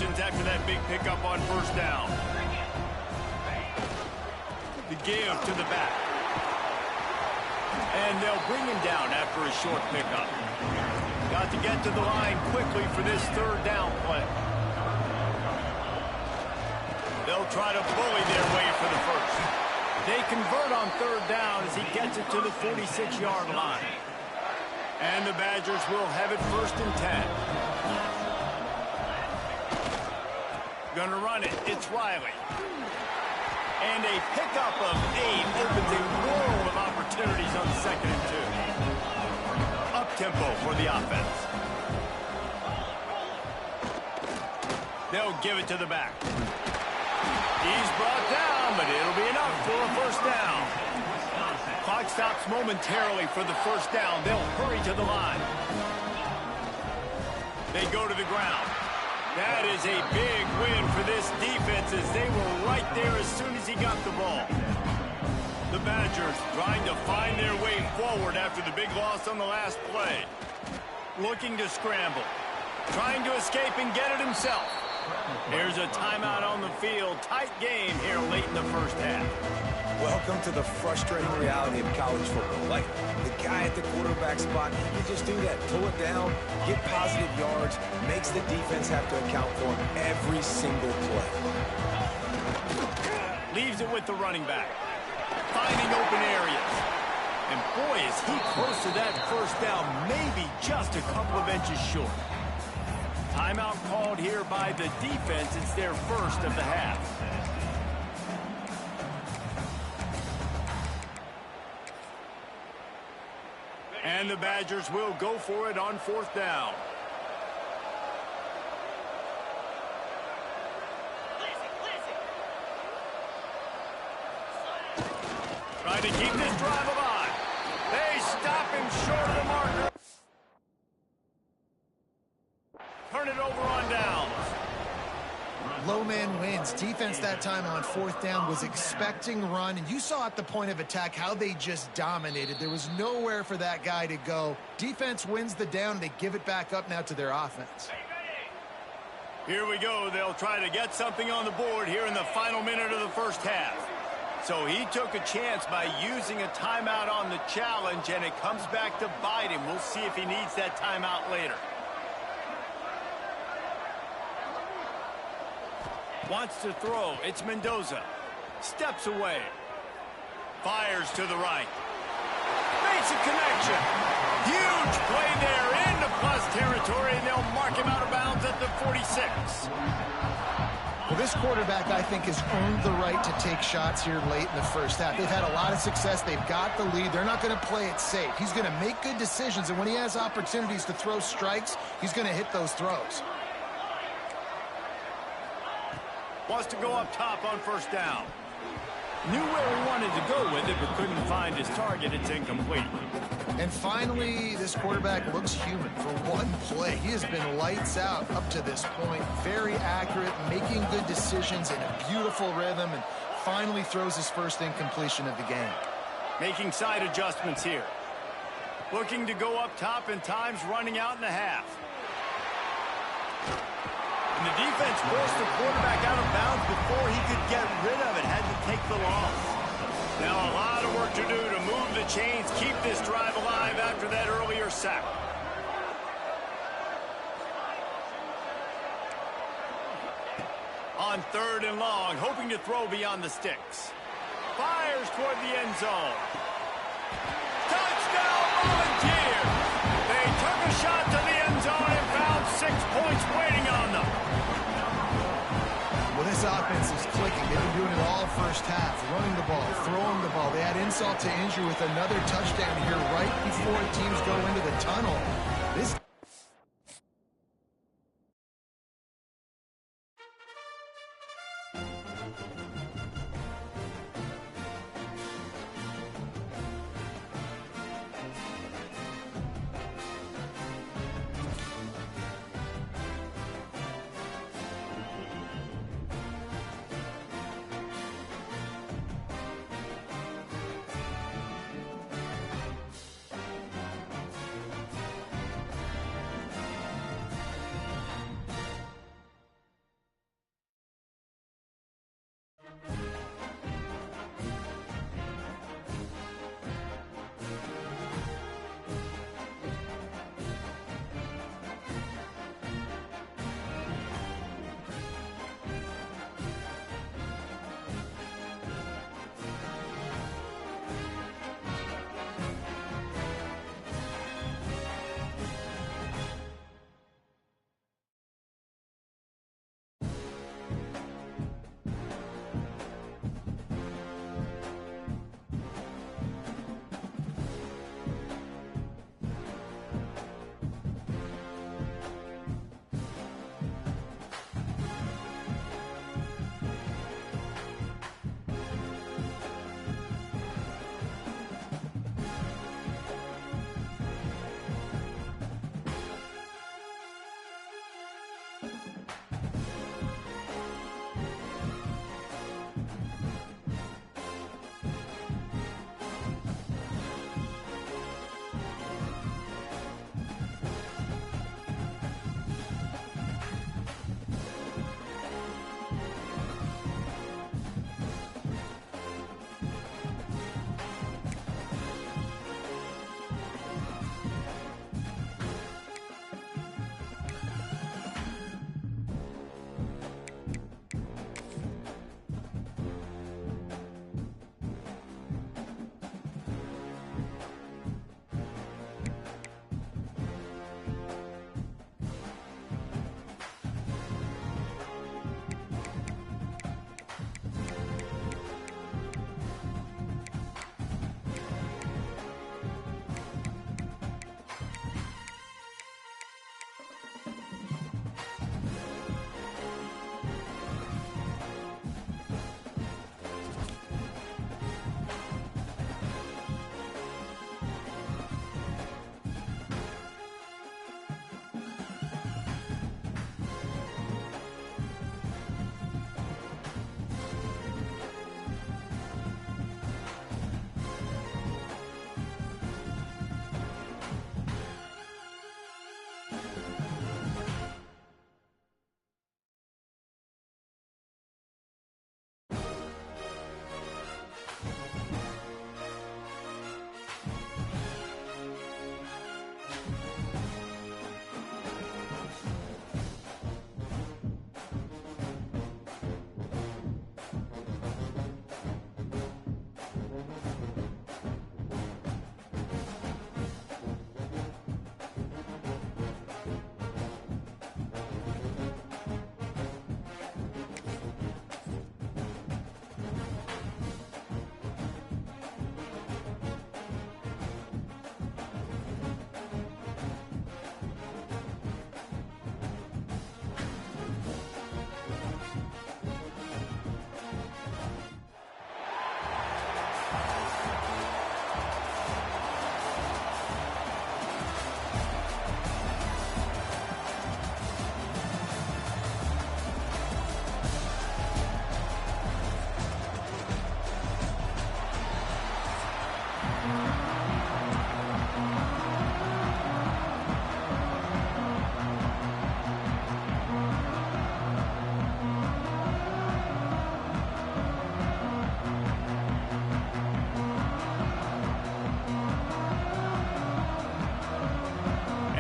options after that big pickup on first down. The give to the back. And they'll bring him down after a short pickup. Got to get to the line quickly for this third down play. They'll try to bully their way for the first. They convert on third down as he gets it to the 46-yard line. And the Badgers will have it 1st and 10. Gonna run it. It's Riley. And a pickup of 8 opens a world of opportunities on 2nd and 2. Up-tempo for the offense. They'll give it to the back. He's brought down, but it'll be enough for a first down. Clock stops momentarily for the first down. They'll hurry to the line. They go to the ground. That is a big win for this defense as they were right there as soon as he got the ball. The Badgers trying to find their way forward after the big loss on the last play. Looking to scramble. Trying to escape and get it himself. Here's a timeout on the field. Tight game here late in the first half. Welcome to the frustrating reality of college football. Like, the guy at the quarterback spot, he can just do that. Pull it down, get positive yards, makes the defense have to account for him every single play. Leaves it with the running back. Finding open areas. And boy, is he close to that first down, maybe just a couple of inches short. Timeout called here by the defense. It's their first of the half. And the Badgers will go for it on 4th down. Trying to keep this drive alive. They stop him short of the marker. Turn it over on downs. Low man wins. Defense that time on 4th down was expecting run, and you saw at the point of attack how they just dominated. There was nowhere for that guy to go. Defense wins the down. They give it back up now to their offense. Here we go. They'll try to get something on the board here in the final minute of the first half. So he took a chance by using a timeout on the challenge, and it comes back to bite him. We'll see if he needs that timeout later. Wants to throw. It's Mendoza. Steps away. Fires to the right. Makes a connection. Huge play there into plus territory, and they'll mark him out of bounds at the 46. Well, this quarterback, I think, has earned the right to take shots here late in the first half. They've had a lot of success. They've got the lead. They're not going to play it safe. He's going to make good decisions, and when he has opportunities to throw strikes, he's going to hit those throws. Wants to go up top on first down. Knew where he wanted to go with it, but couldn't find his target. It's incomplete. And finally, this quarterback looks human for one play. He has been lights out up to this point. Very accurate, making good decisions in a beautiful rhythm, and finally throws his first incompletion of the game. Making side adjustments here. Looking to go up top, and time's running out in the half. And the defense forced the quarterback out of bounds before he could get rid of it. Had to take the loss. Now a lot of work to do to move the chains, keep this drive alive after that earlier sack. On 3rd and long, hoping to throw beyond the sticks. Fires toward the end zone. Touchdown, Volunteers! They took a shot to the end zone and found 6 points waiting on them. Well, this offense is clicking. They've been doing it all first half. Running the ball, throwing the ball. They had insult to injury with another touchdown here right before teams go into the tunnel. This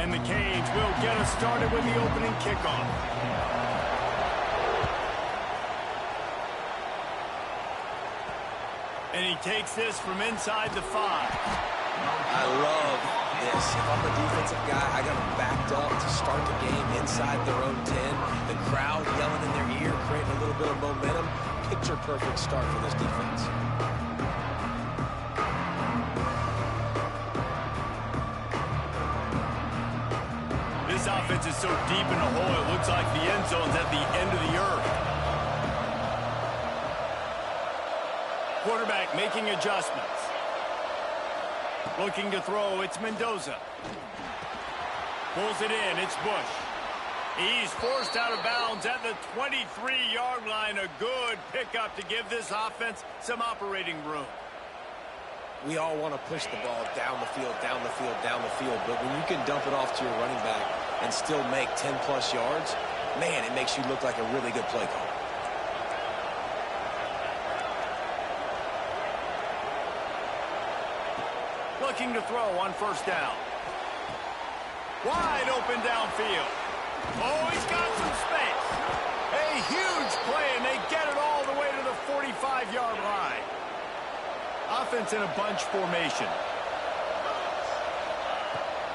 And the Canes will get us started with the opening kickoff. And he takes this from inside the 5. I love this. If I'm a defensive guy, I got them backed up to start the game inside their own 10. The crowd yelling in their ear, creating a little bit of momentum. Picture-perfect start for this defense. This offense is so deep in the hole, it looks like the end zone's at the end of the earth. Quarterback making adjustments. Looking to throw, it's Mendoza. Pulls it in, it's Bush. He's forced out of bounds at the 23-yard line. A good pickup to give this offense some operating room. We all want to push the ball down the field, down the field, down the field. But when you can dump it off to your running back and still make 10-plus yards, man, it makes you look like a really good play call. Looking to throw on first down. Wide open downfield. Oh, he's got some space. A huge play, and they get it all the way to the 45-yard line. Offense in a bunch formation.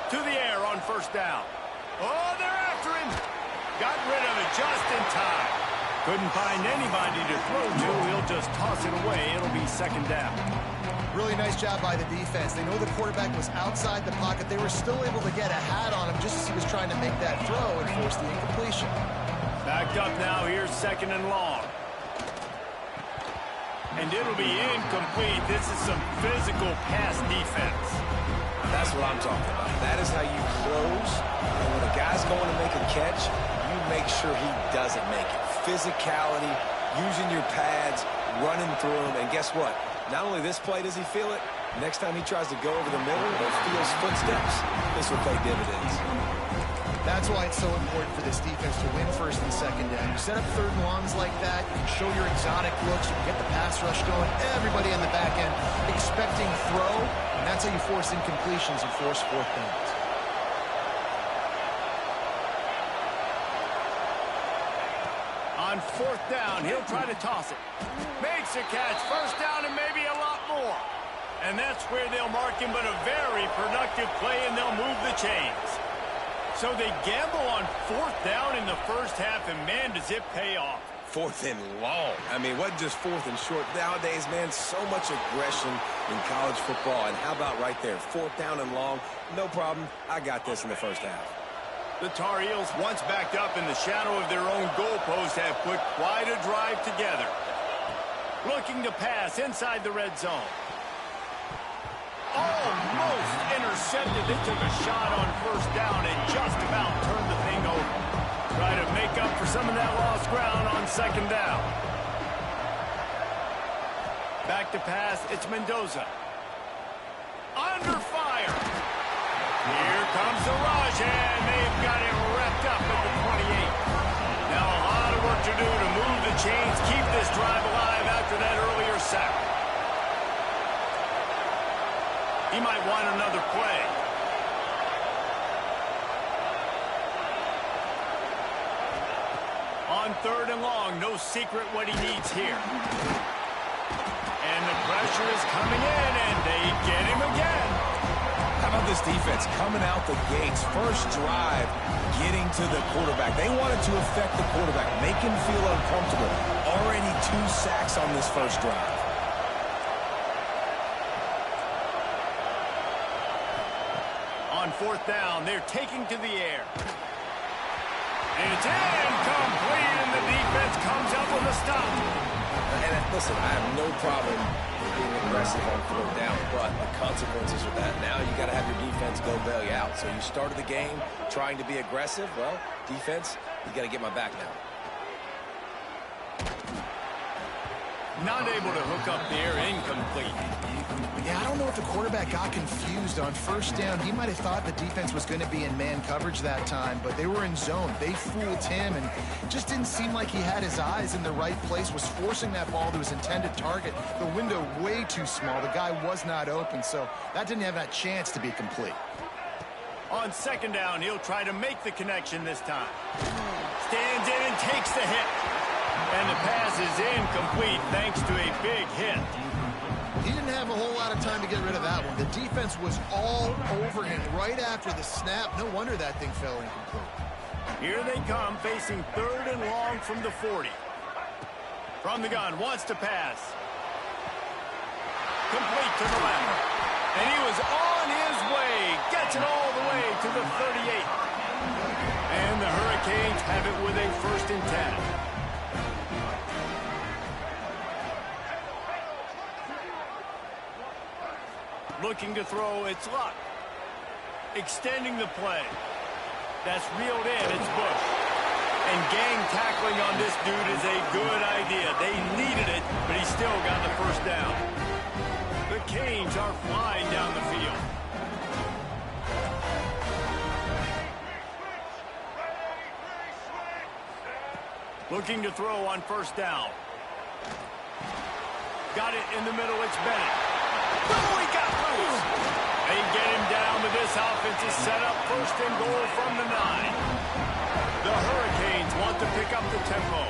To the air on first down. Oh, they're after him. Got rid of it just in time. Couldn't find anybody to throw to. He'll just toss it away. It'll be second down. Really nice job by the defense. They know the quarterback was outside the pocket. They were still able to get a hat on him just as he was trying to make that throw and force the incompletion. Backed up now. Here's second and long. And it'll be incomplete. This is some physical pass defense. That's what I'm talking about. That is how you close. And when a guy's going to make a catch, you make sure he doesn't make it. Physicality, using your pads, running through them, and guess what? Not only this play does he feel it, next time he tries to go over the middle or feels footsteps, this will pay dividends. That's why it's so important for this defense to win first and second down. You set up third and longs like that, you can show your exotic looks, you can get the pass rush going, everybody on the back end expecting throw, and that's how you force incompletions and force fourth downs. On fourth down, he'll try to toss it. Makes a catch, first down and maybe a lot more. And that's where they'll mark him, but a very productive play, and they'll move the chains. So they gamble on fourth down in the first half, and man, does it pay off. Fourth and long. I mean, it wasn't just fourth and short. Nowadays, man, so much aggression in college football. And how about right there? Fourth down and long, no problem. I got this in the first half. The Tar Heels, once backed up in the shadow of their own goalpost, have put quite a drive together. Looking to pass inside the red zone. Almost intercepted. They took a shot on first down and just about turned the thing over. Try to make up for some of that lost ground on second down. Back to pass, it's Mendoza. Under fire. Here comes the rush, and they've got it wrapped up at the 28. Now a lot of work to do to move the chains, keep this drive alive after that earlier sack. He might want another play. On third and long, no secret what he needs here. And the pressure is coming in, and they get him again. How about this defense coming out the gates, first drive, getting to the quarterback. They wanted to affect the quarterback, make him feel uncomfortable. Already 2 sacks on this first drive. On fourth down, they're taking to the air. And it's incomplete, and the defense comes up with a stop. And listen, I have no problem being aggressive on fourth down, but the consequences of that, now you got to have your defense go bail you out. So you started the game trying to be aggressive. Well, defense, you got to get my back now. Not able to hook up there, incomplete. Yeah, I don't know if the quarterback got confused on first down. He might have thought the defense was going to be in man coverage that time, but they were in zone. They fooled him, and just didn't seem like he had his eyes in the right place, was forcing that ball to his intended target. The window way too small. The guy was not open, so that didn't have that chance to be complete. On second down, he'll try to make the connection this time. Stands in and takes the hit. And the pass is incomplete thanks to a big hit. He didn't have a whole lot of time to get rid of that one. The defense was all over him right after the snap. No wonder that thing fell incomplete. Here they come, facing third and long from the 40. From the gun, wants to pass. Complete to the left. And he was on his way. Gets it all the way to the 38. And the Hurricanes have it with a 1st and 10. Looking to throw, it's Luck. Extending the play. That's reeled in, it's Bush. And gang tackling on this dude is a good idea. They needed it, but he still got the first down. The Canes are flying down the field. Looking to throw on first down. Got it in the middle, it's Bennett. Oh, he got loose. They get him down, but this offense is set up 1st and goal from the 9. The Hurricanes want to pick up the tempo.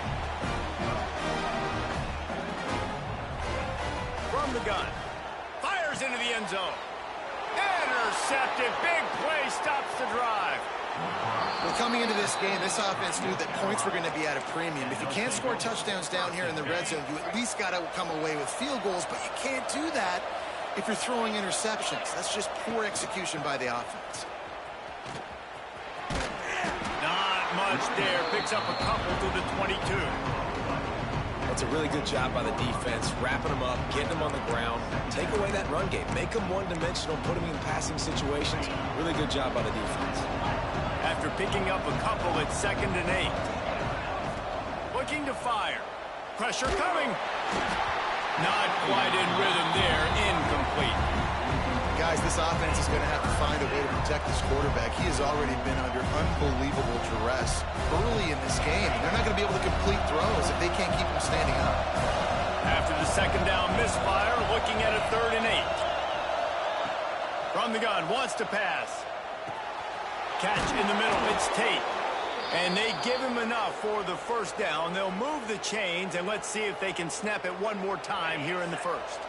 From the gun. Fires into the end zone. Intercepted. Big play stops the drive. Well, coming into this game, this offense knew that points were going to be at a premium. If you can't score touchdowns down here in the red zone, you at least got to come away with field goals, but you can't do that if you're throwing interceptions. That's just poor execution by the offense. Not much there. Picks up a couple to the 22. That's a really good job by the defense, wrapping them up, getting them on the ground, take away that run game, make them one-dimensional, put them in passing situations. Really good job by the defense. after picking up a couple at 2nd and 8. Looking to fire. Pressure coming. Not quite in rhythm there. Incomplete. Guys, this offense is going to have to find a way to protect this quarterback. He has already been under unbelievable duress early in this game. They're not going to be able to complete throws if they can't keep him standing up. After the 2nd down misfire, looking at a 3rd and 8. From the gun, wants to pass. Catch in the middle, it's Tate. And they give him enough for the 1st down. They'll move the chains, and let's see if they can snap it one more time here in the 1st.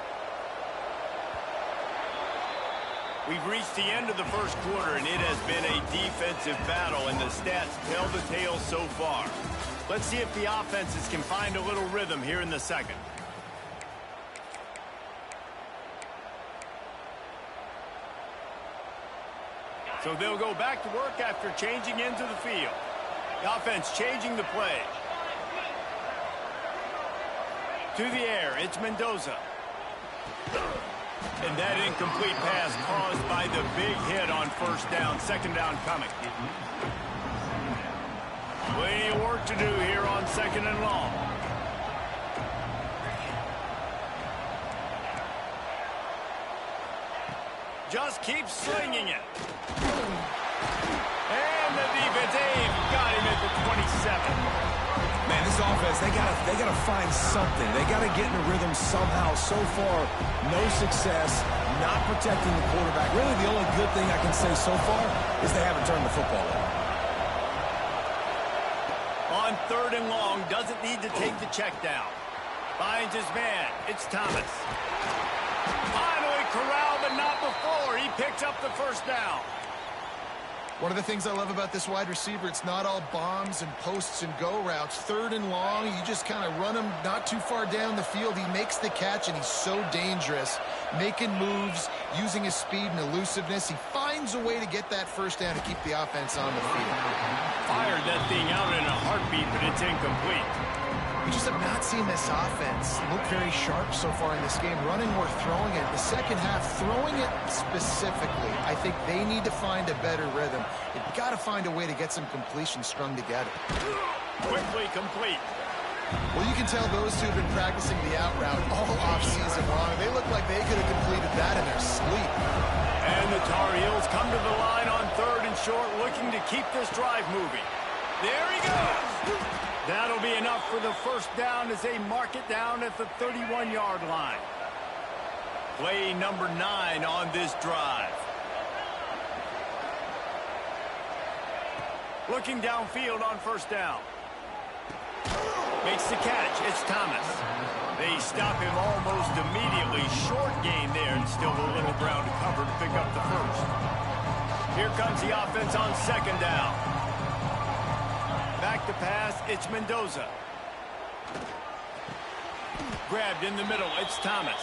We've reached the end of the 1st quarter, and it has been a defensive battle, and the stats tell the tale so far. Let's see if the offenses can find a little rhythm here in the 2nd. So they'll go back to work after changing into the field. The offense changing the play. To the air, it's Mendoza. And that incomplete pass caused by the big hit on 1st down. 2nd down coming. Plenty of work to do here on 2nd and long. Just keep slinging it. And the defense, got him at the 27. Man, this offense, they gotta find something. They gotta get in a rhythm somehow. So far, no success, not protecting the quarterback. Really, the only good thing I can say so far is they haven't turned the football over. On 3rd and long, doesn't need to take the check down. Finds his man. It's Thomas. Finally corralled, but not before. He picks up the 1st down. One of the things I love about this wide receiver, it's not all bombs and posts and go routes. 3rd and long, you just kind of run him not too far down the field. He makes the catch, and he's so dangerous. Making moves, using his speed and elusiveness. He finds a way to get that 1st down to keep the offense on the field. Fired that thing out in a heartbeat, but it's incomplete. We just have not seen this offense look very sharp so far in this game, running or throwing it. The 2nd half, throwing it specifically, I think they need to find a better rhythm. They've got to find a way to get some completions strung together. Quickly complete. Well, you can tell those two have been practicing the out route all offseason long. They look like they could have completed that in their sleep. And the Tar Heels come to the line on 3rd and short, looking to keep this drive moving. There he goes. That'll be enough for the 1st down as they mark it down at the 31-yard line. Play number 9 on this drive. Looking downfield on 1st down. Makes the catch. It's Thomas. They stop him almost immediately. Short gain there, and still a little ground to cover to pick up the 1st. Here comes the offense on 2nd down. Back to pass, it's Mendoza. Grabbed in the middle, it's Thomas.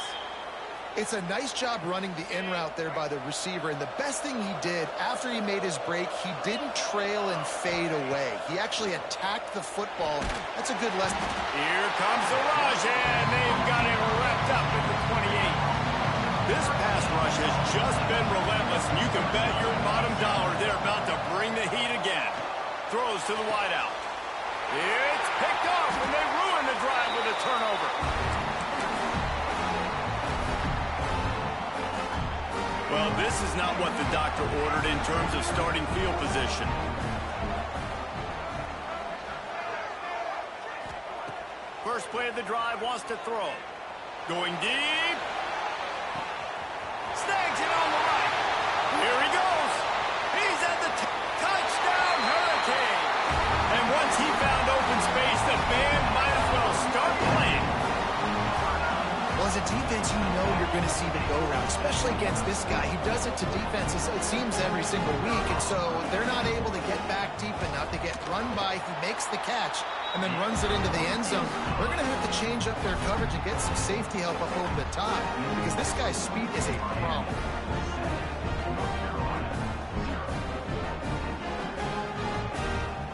It's a nice job running the in route there by the receiver, and the best thing he did after he made his break, he didn't trail and fade away. He actually attacked the football. That's a good lesson. Here comes the rush, and they've got him wrapped up at the 28. This pass rush has just been relentless, and you can bet your bottom dollar they're about to bring the heat again. Throws to the wideout. It's picked off, and they ruin the drive with a turnover. Well, this is not what the doctor ordered in terms of starting field position. First play of the drive, wants to throw. Going deep. Snags it on the right. Here he goes. He's at the touchdown Hurricane. And once he found open space, the band might as well start playing. Well, as a defense, you know you're going to see the go route, especially against this guy. He does it to defenses, it seems, every single week, and so they're not able to get back deep enough. They get run by, he makes the catch, and then runs it into the end zone. We're going to have to change up their coverage and get some safety help up over the top, because this guy's speed is a problem.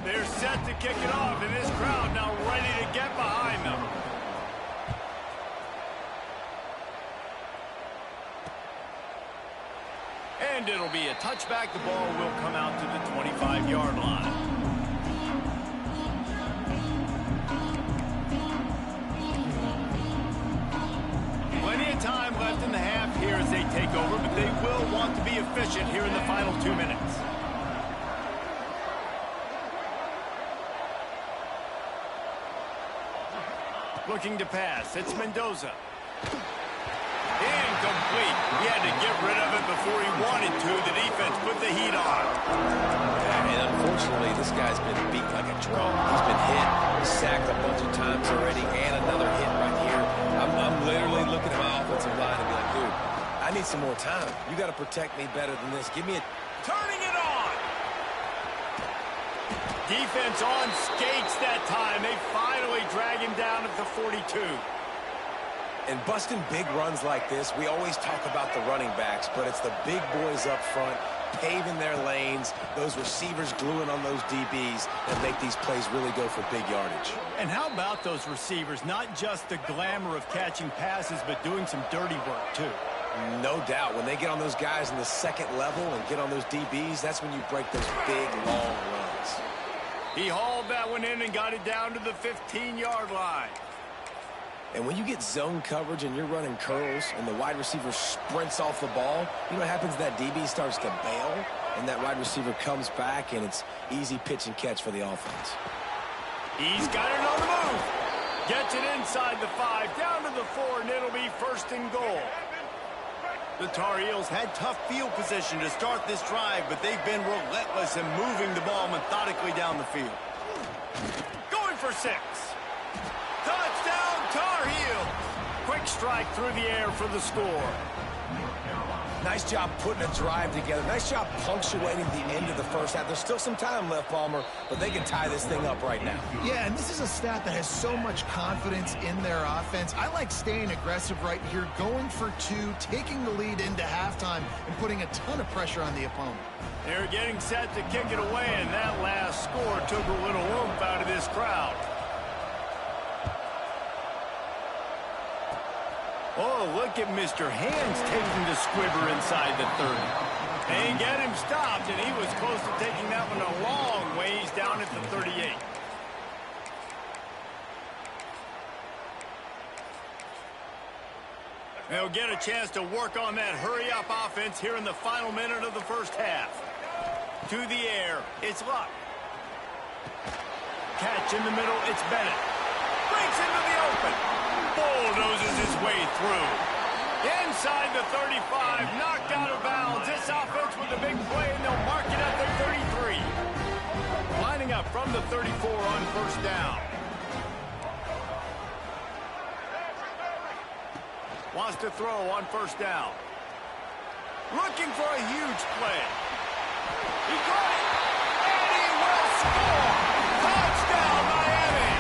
They're set to kick it off, and this crowd now ready to get behind them. And and it'll be a touchback. The ball will come out to the 25-yard line. Plenty of time left in the half here as they take over, but they will want to be efficient here in the final 2 minutes. Looking to pass. It's Mendoza. Incomplete. He had to get rid of it before he wanted to. The defense put the heat on. And unfortunately, this guy's been beat like a drum. He's been hit, sacked a bunch of times already, and another hit right here. I'm literally looking at my offensive line and be like, dude, I need some more time. You got to protect me better than this. Give me a... Turning it on. Defense on skates that time. They finally drag him down at the 42. And busting big runs like this, we always talk about the running backs, but it's the big boys up front, paving their lanes, those receivers gluing on those DBs that make these plays really go for big yardage. And how about those receivers? Not just the glamour of catching passes, but doing some dirty work, too. No doubt. When they get on those guys in the second level and get on those DBs, that's when you break those big, long runs. He hauled that one in and got it down to the 15-yard line. And when you get zone coverage and you're running curls and the wide receiver sprints off the ball, you know what happens? That DB starts to bail, and that wide receiver comes back, and it's easy pitch and catch for the offense. He's got it on the move. Gets it inside the 5, down to the 4, and it'll be first and goal. The Tar Heels had tough field position to start this drive, but they've been relentless in moving the ball methodically down the field. Going for 6. Touchdown, Tar Heels. Quick strike through the air for the score. Nice job putting a drive together. Nice job punctuating the end of the first half. There's still some time left, Palmer, but they can tie this thing up right now. Yeah, and this is a stat that has so much confidence in their offense. I like staying aggressive right here, going for 2, taking the lead into halftime, and putting a ton of pressure on the opponent. They're getting set to kick it away, and that last score took a little oomph out of this crowd. Oh, look at Mr. Hands taking the squibber inside the 30. They get him stopped, and he was close to taking that one a long ways down at the 38. They'll get a chance to work on that hurry-up offense here in the final minute of the first half. To the air, it's Luck. Catch in the middle, it's Bennett. Breaks into the open. Bulldozes his way through. Inside the 35, knocked out of bounds. This offense with a big play, and they'll mark it at the 33. Lining up from the 34 on first down. Wants to throw on first down. Looking for a huge play. He got it, and he will score. Touchdown, Miami.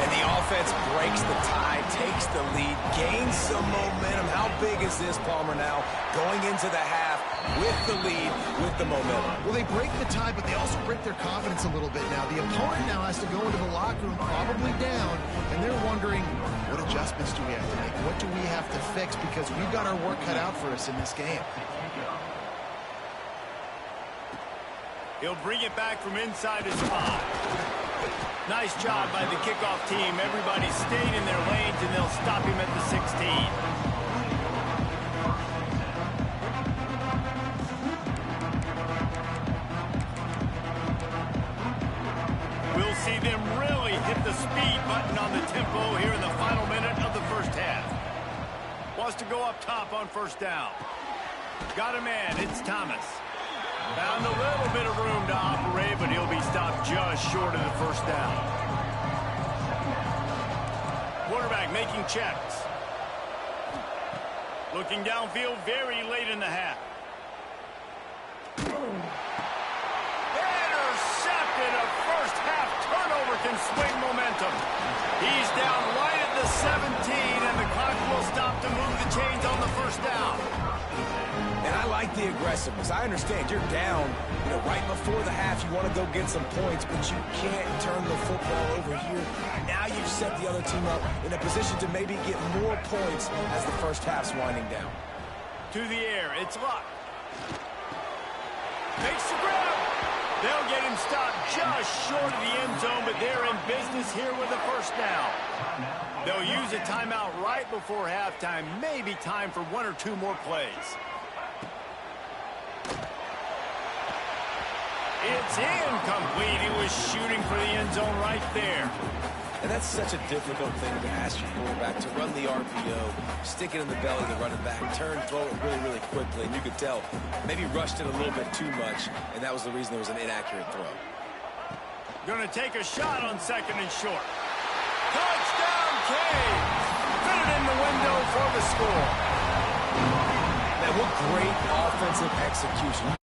And the offense breaks the tie, takes the lead, gains some momentum. How big is this, Palmer, now? Going into the half with the lead, with the momentum. Well, they break the tie, but they also break their confidence a little bit now. The opponent now has to go into the locker room probably down, and they're wondering, what adjustments do we have to make? What do we have to fix? Because we've got our work cut out for us in this game. He'll bring it back from inside his spot. Nice job by the kickoff team. Everybody stayed in their lanes, and they'll stop him at the 16. We'll see them really hit the speed button on the tempo here in the final minute of the first half. Wants to go up top on first down. Got a man. It's Thomas. Found a little bit of room to operate, but he'll be stopped just short of the first down. Quarterback making checks. Looking downfield very late in the half. Intercepted. A first half turnover can swing momentum. He's down right at the 17, and the clock will stop to move the chains on the first down. And I like the aggressiveness. I understand you're down, right before the half. You want to go get some points, but you can't turn the football over here. Now you've set the other team up in a position to maybe get more points as the first half's winding down. To the air, it's Luck. Makes the grab. They'll get him stopped just short of the end zone, but they're in business here with a first down. They'll use a timeout right before halftime. Maybe time for one or two more plays. It's incomplete. He was shooting for the end zone right there. And that's such a difficult thing to ask your quarterback, to run the RPO, stick it in the belly of the running back, turn, throw it really, really quickly. And you could tell, maybe rushed it a little bit too much, and that was the reason there was an inaccurate throw. Going to take a shot on second and short. Touchdown, Cade! Fit it in the window for the score. Man, what great offensive execution. You